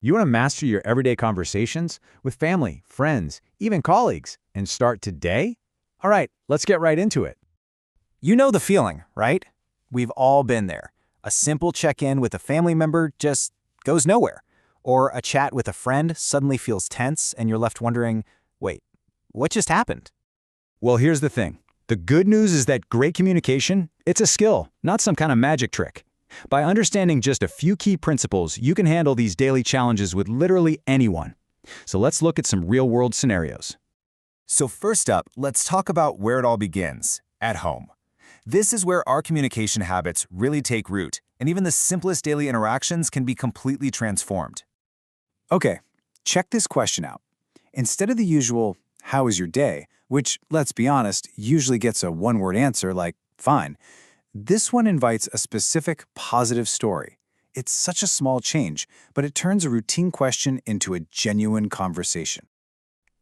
You want to master your everyday conversations with family, friends, even colleagues, and start today? All right, let's get right into it. You know the feeling, right? We've all been there. A simple check-in with a family member just goes nowhere. Or a chat with a friend suddenly feels tense and you're left wondering, wait, what just happened? Well, here's the thing. The good news is that great communication, it's a skill, not some kind of magic trick. By understanding just a few key principles, you can handle these daily challenges with literally anyone. So let's look at some real-world scenarios. So first up, let's talk about where it all begins, at home. This is where our communication habits really take root, and even the simplest daily interactions can be completely transformed. Okay, check this question out. Instead of the usual, "How was your day?" which, let's be honest, usually gets a one-word answer like, "Fine," this one invites a specific positive story. It's such a small change, but it turns a routine question into a genuine conversation.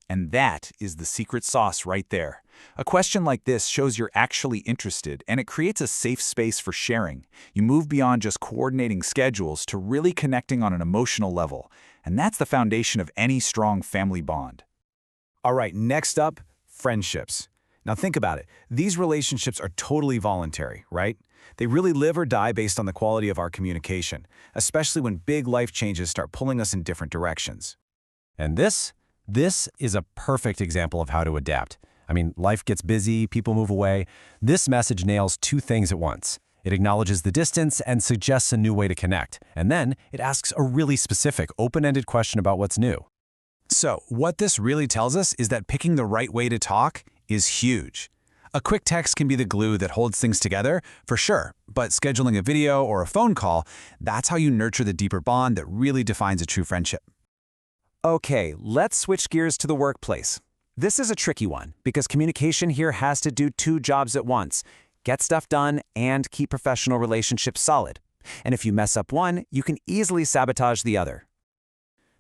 And that is the secret sauce right there. A question like this shows you're actually interested, and it creates a safe space for sharing. You move beyond just coordinating schedules to really connecting on an emotional level, and that's the foundation of any strong family bond. All right, next up, friendships. Now think about it. These relationships are totally voluntary, right? They really live or die based on the quality of our communication, especially when big life changes start pulling us in different directions. And this is a perfect example of how to adapt. I mean, life gets busy, people move away. This message nails two things at once. It acknowledges the distance and suggests a new way to connect. And then it asks a really specific, open-ended question about what's new. So, what this really tells us is that picking the right way to talk is huge. A quick text can be the glue that holds things together, for sure, but scheduling a video or a phone call, that's how you nurture the deeper bond that really defines a true friendship. Okay, let's switch gears to the workplace. This is a tricky one because communication here has to do two jobs at once: get stuff done and keep professional relationships solid. And if you mess up one, you can easily sabotage the other.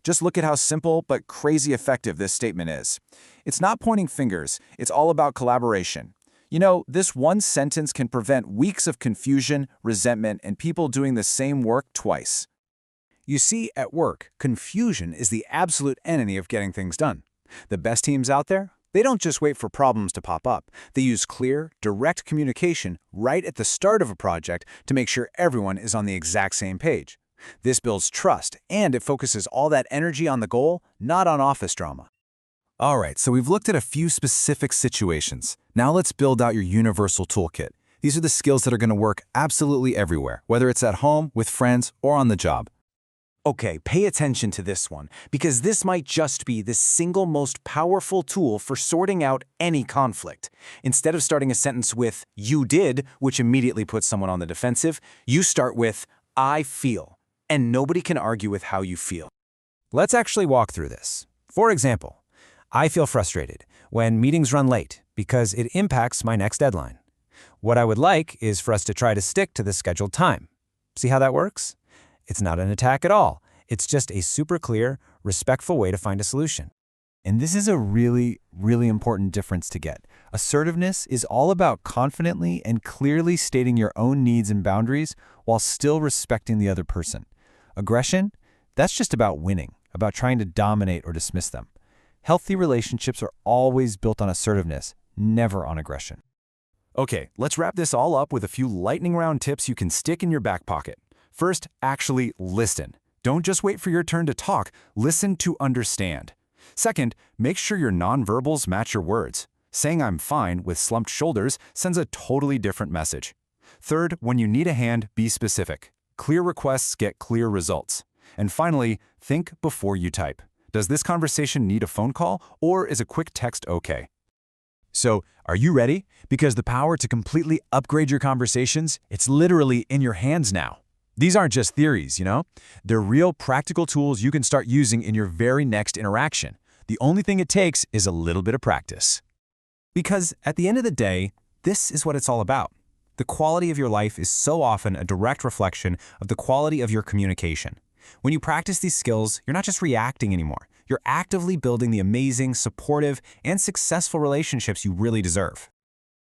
Just look at how simple but crazy effective this statement is. It's not pointing fingers, it's all about collaboration. You know, this one sentence can prevent weeks of confusion, resentment, and people doing the same work twice. You see, at work, confusion is the absolute enemy of getting things done. The best teams out there, they don't just wait for problems to pop up. They use clear, direct communication right at the start of a project to make sure everyone is on the exact same page. This builds trust, and it focuses all that energy on the goal, not on office drama. All right, so we've looked at a few specific situations. Now let's build out your universal toolkit. These are the skills that are going to work absolutely everywhere, whether it's at home, with friends, or on the job. Okay, pay attention to this one, because this might just be the single most powerful tool for sorting out any conflict. Instead of starting a sentence with, "you did," which immediately puts someone on the defensive, you start with, "I feel," and nobody can argue with how you feel. Let's actually walk through this. For example, I feel frustrated when meetings run late because it impacts my next deadline. What I would like is for us to try to stick to the scheduled time. See how that works? It's not an attack at all. It's just a super clear, respectful way to find a solution. And this is a really, really important difference to get. Assertiveness is all about confidently and clearly stating your own needs and boundaries while still respecting the other person. Aggression, that's just about winning, about trying to dominate or dismiss them. Healthy relationships are always built on assertiveness, never on aggression. Okay, let's wrap this all up with a few lightning round tips you can stick in your back pocket. First, actually listen. Don't just wait for your turn to talk, listen to understand. Second, make sure your nonverbals match your words. Saying "I'm fine" with slumped shoulders sends a totally different message. Third, when you need a hand, be specific. Clear requests get clear results. And finally, think before you type. Does this conversation need a phone call, or is a quick text okay? So, are you ready? Because the power to completely upgrade your conversations, it's literally in your hands now. These aren't just theories, you know? They're real practical tools you can start using in your very next interaction. The only thing it takes is a little bit of practice. Because at the end of the day, this is what it's all about. The quality of your life is so often a direct reflection of the quality of your communication. When you practice these skills, you're not just reacting anymore. You're actively building the amazing, supportive, and successful relationships you really deserve.